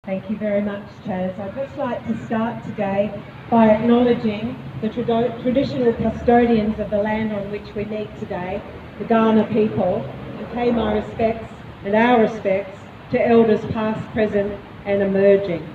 Thank you very much, Chaz. I'd just like to start today by acknowledging the traditional custodians of the land on which we meet today, the Kaurna people, and pay my respects and our respects to elders past, present and emerging.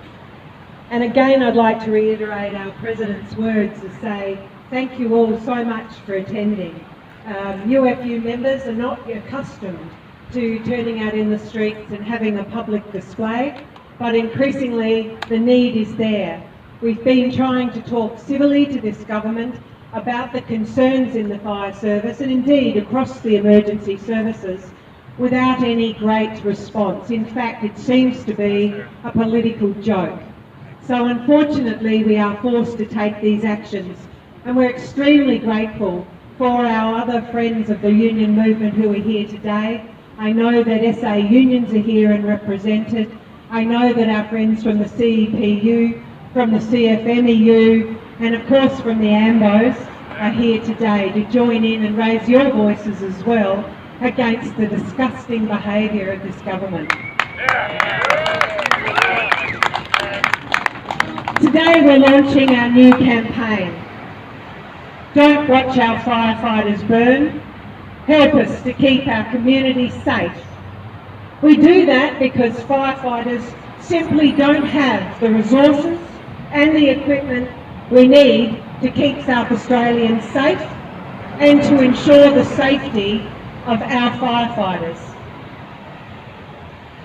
And again, I'd like to reiterate our President's words to say thank you all so much for attending. UFU members are not accustomed to turning out in the streets and having a public display, but increasingly the need is there. We've been trying to talk civilly to this government about the concerns in the fire service and indeed across the emergency services without any great response. In fact, it seems to be a political joke. So unfortunately, we are forced to take these actions, and we're extremely grateful for our other friends of the union movement who are here today. I know that SA unions are here and represented. I know that our friends from the CEPU, from the CFMEU, and of course from the AMBOs are here today to join in and raise your voices as well against the disgusting behaviour of this government. Today we're launching our new campaign. Don't watch our firefighters burn. Help us to keep our community safe. We do that because firefighters simply don't have the resources and the equipment we need to keep South Australians safe and to ensure the safety of our firefighters.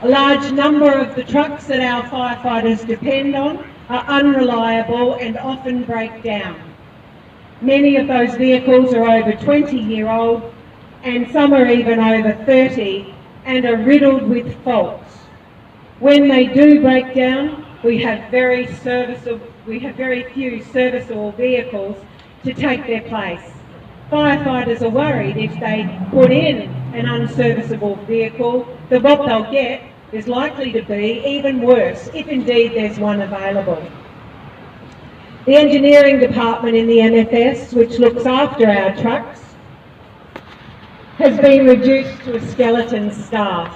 A large number of the trucks that our firefighters depend on are unreliable and often break down. Many of those vehicles are over 20-year-old and some are even over 30 and are riddled with faults. When they do break down, we have very few serviceable vehicles to take their place. Firefighters are worried if they put in an unserviceable vehicle that what they'll get is likely to be even worse, if indeed there's one available. The engineering department in the MFS, which looks after our trucks, has been reduced to a skeleton staff.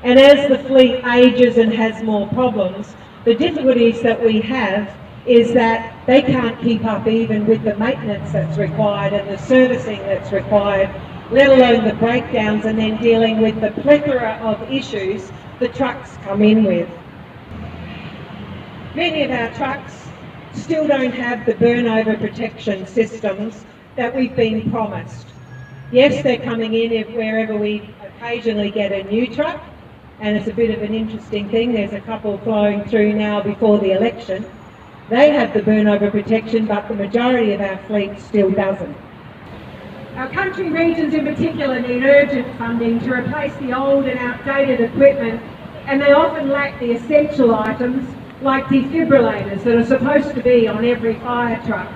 And as the fleet ages and has more problems, the difficulties that we have is that they can't keep up even with the maintenance that's required and the servicing that's required, let alone the breakdowns and then dealing with the plethora of issues the trucks come in with. Many of our trucks still don't have the burnover protection systems that we've been promised. Yes, they're coming in wherever we occasionally get a new truck, and it's a bit of an interesting thing. There's a couple flowing through now before the election. They have the burnover protection, but the majority of our fleet still doesn't. Our country regions in particular need urgent funding to replace the old and outdated equipment, and they often lack the essential items like defibrillators that are supposed to be on every fire truck,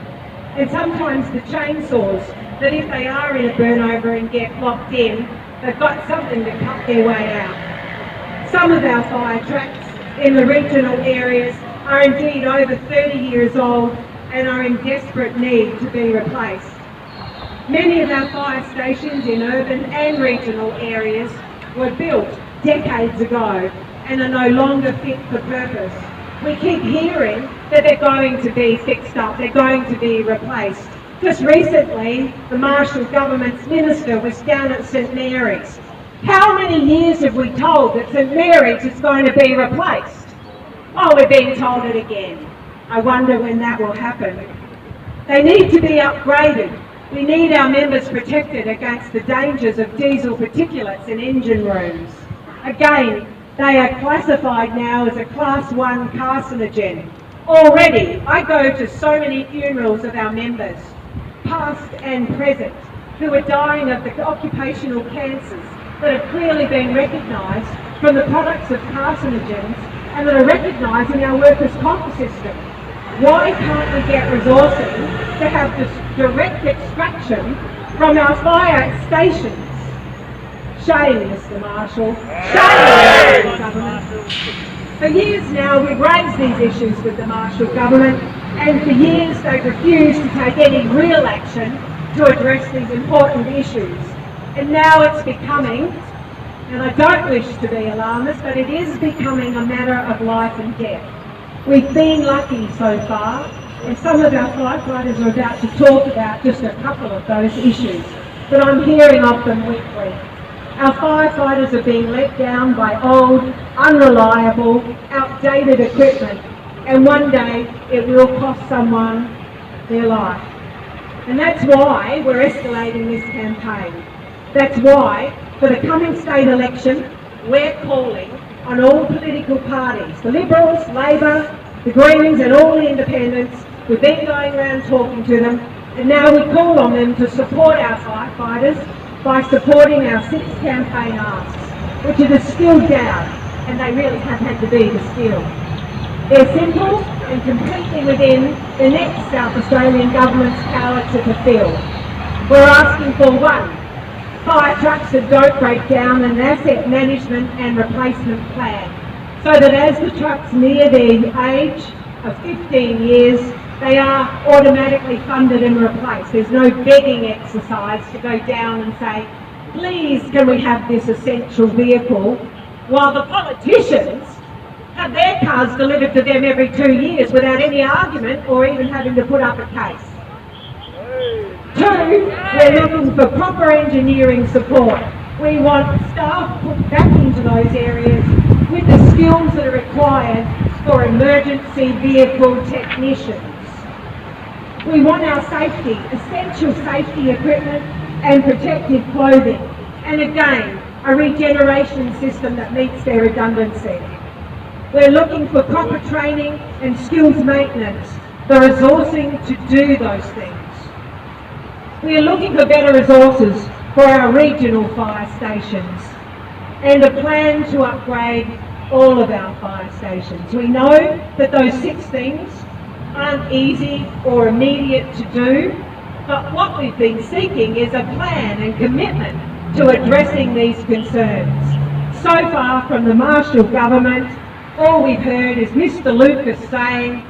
and sometimes the chainsaws that if they are in a burnover and get locked in, they've got something to cut their way out. Some of our fire trucks in the regional areas are indeed over 30 years old and are in desperate need to be replaced. Many of our fire stations in urban and regional areas were built decades ago and are no longer fit for purpose. We keep hearing that they're going to be fixed up, they're going to be replaced. Just recently, the Marshall government's minister was down at St Mary's. How many years have we told that St Mary's is going to be replaced? Oh, we're being told it again. I wonder when that will happen. They need to be upgraded. We need our members protected against the dangers of diesel particulates in engine rooms. Again, they are classified now as a Class 1 carcinogen. Already, I go to so many funerals of our members, past and present, who are dying of the occupational cancers that have clearly been recognised from the products of carcinogens and that are recognised in our workers' comp system. Why can't we get resources to have this direct extraction from our fire stations? Shame, Mr Marshall. Shame, Mr Government. For years now, we've raised these issues with the Marshall government, and for years they've refused to take any real action to address these important issues. And now it's becoming And I don't wish to be alarmist, but it is becoming a matter of life and death. We've been lucky so far, and some of our firefighters are about to talk about just a couple of those issues, but I'm hearing of them weekly. Our firefighters are being let down by old, unreliable, outdated equipment, and one day it will cost someone their life. And that's why we're escalating this campaign. That's why, for the coming state election, we're calling on all political parties, the Liberals, Labor, the Greens and all the independents. We've been going around talking to them, and now we call on them to support our firefighters by supporting our 6 campaign asks, which are distilled down, and they really have had to be distilled. They're simple and completely within the next South Australian Government's power to fulfil. We're asking for 1, fire trucks that don't break down, an asset management and replacement plan, so that as the trucks near their age of 15 years, they are automatically funded and replaced. There's no begging exercise to go down and say, please can we have this essential vehicle, while the politicians have their cars delivered to them every 2 years without any argument or even having to put up a case. 2, we're looking for proper engineering support. We want staff put back into those areas with the skills that are required for emergency vehicle technicians. We want our safety, essential safety equipment and protective clothing. And again, a regeneration system that meets their redundancy. We're looking for proper training and skills maintenance, the resourcing to do those things. We are looking for better resources for our regional fire stations and a plan to upgrade all of our fire stations. We know that those 6 things aren't easy or immediate to do, but what we've been seeking is a plan and commitment to addressing these concerns. So far from the Marshall government, all we've heard is Mr. Lucas saying,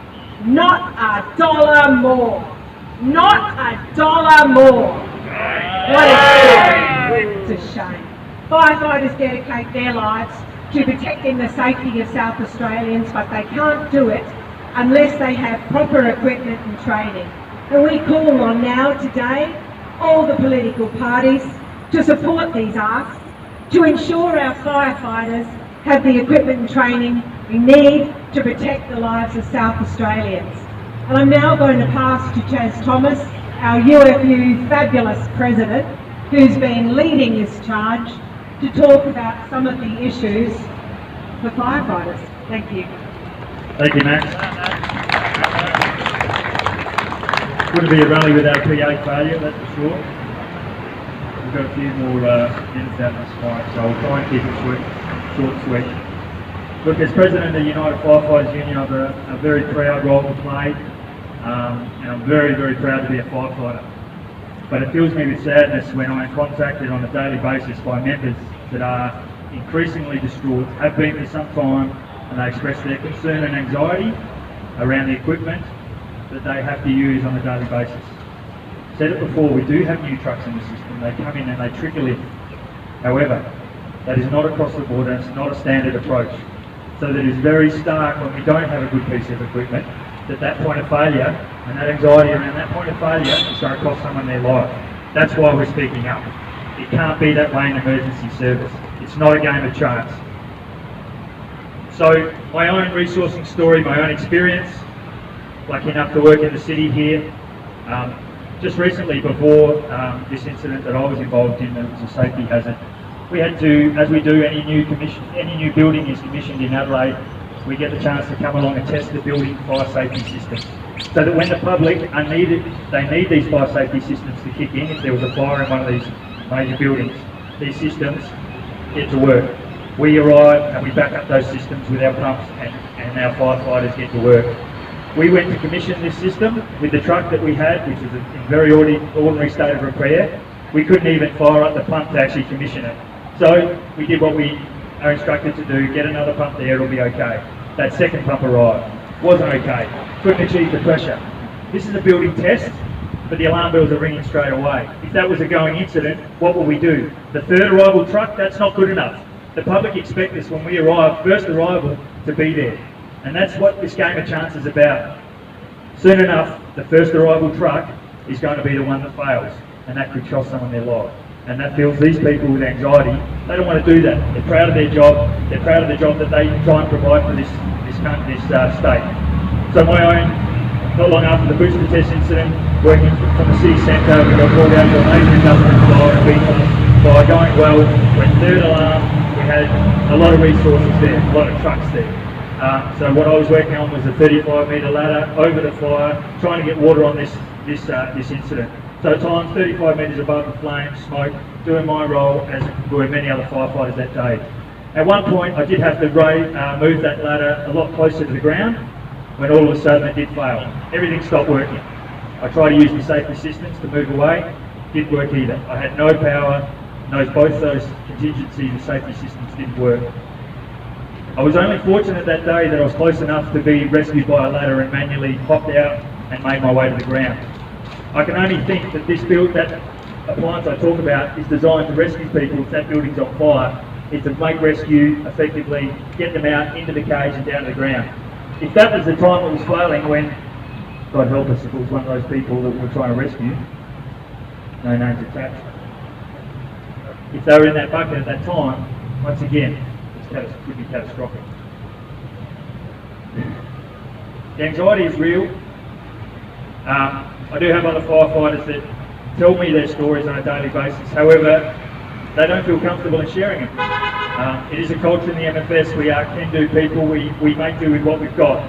not a dollar more. Not a dollar more. What a shame. It's a shame. Firefighters dedicate their lives to protecting the safety of South Australians, but they can't do it unless they have proper equipment and training. And we call on now today all the political parties to support these asks, to ensure our firefighters have the equipment and training we need to protect the lives of South Australians. And I'm now going to pass to Chaz Thomas, our UFU fabulous president, who's been leading this charge, to talk about some of the issues for firefighters. Thank you. Thank you, Max. Wouldn't be a rally without PA failure, that's for sure. We've got a few more minutes out in this fight, so I'll try and keep it short and sweet. Look, as president of the United Firefighters Union, I have a very proud role to play, and I'm very, very proud to be a firefighter. But it fills me with sadness when I am contacted on a daily basis by members that are increasingly distraught, have been for some time, and they express their concern and anxiety around the equipment that they have to use on a daily basis. Said it before, we do have new trucks in the system. They come in and they trickle in. However, that is not across the board, and it's not a standard approach. So that is very stark when we don't have a good piece of equipment, that point of failure and that anxiety around that point of failure is going to cost someone their life. That's why we're speaking up. It can't be that way in emergency service. It's not a game of chance. So my own resourcing story, my own experience, lucky enough to work in the city here. Just recently, before this incident that I was involved in, that was a safety hazard, we had to, as we do any new building is commissioned in Adelaide, we get the chance to come along and test the building fire safety systems. So that when the public are needed, they need these fire safety systems to kick in if there was a fire in one of these major buildings. These systems get to work. We arrive and we back up those systems with our pumps, and our firefighters get to work. We went to commission this system with the truck that we had, which was in very ordinary state of repair. We couldn't even fire up the pump to actually commission it. So we did what we are instructed to do, get another pump there, it'll be okay. That second pump arrived, wasn't okay, couldn't achieve the pressure. This is a building test, but the alarm bells are ringing straight away. If that was a going incident, what will we do? The third arrival truck, that's not good enough. The public expect us when we arrive, first arrival, to be there. And that's what this game of chance is about. Soon enough, the first arrival truck is going to be the one that fails, and that could cost someone their life. And that fills these people with anxiety. They don't want to do that. They're proud of their job. They're proud of the job that they try and provide for this state. So my own, not long after the booster test incident, working from the city centre, we got called out to a major industrial fire in Beacon. Fire going well, went third alarm. We had a lot of resources there, a lot of trucks there. So what I was working on was a 35-metre ladder over the fire, trying to get water on this incident. So at times 35 metres above the flames, smoke, doing my role as were many other firefighters that day. At one point I did have to move that ladder a lot closer to the ground when all of a sudden it did fail. Everything stopped working. I tried to use the safety systems to move away, didn't work either. I had no power, both those contingencies, the safety systems didn't work. I was only fortunate that day that I was close enough to be rescued by a ladder and manually hopped out and made my way to the ground. I can only think that that appliance I talk about is designed to rescue people if that building's on fire, is to make rescue effectively, get them out into the cage and down to the ground. If that was the time it was failing when, God help us if it was one of those people that we were trying to rescue, no names attached. If they were in that bucket at that time, once again, it could be catastrophic. The anxiety is real. I do have other firefighters that tell me their stories on a daily basis. However, they don't feel comfortable in sharing them. It is a culture in the MFS. We are can-do people. We make do with what we've got.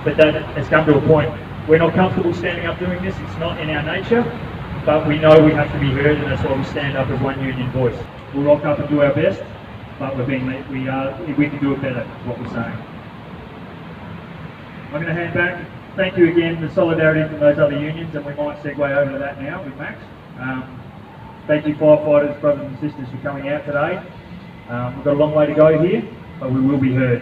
But that has come to a point. We're not comfortable standing up doing this. It's not in our nature. But we know we have to be heard, and that's why we stand up as one union voice. We'll rock up and do our best, but we can do it better, is what we're saying. I'm going to hand back. Thank you again for solidarity from those other unions, and we might segue over to that now with Max. Thank you firefighters, brothers and sisters for coming out today. We've got a long way to go here, but we will be heard.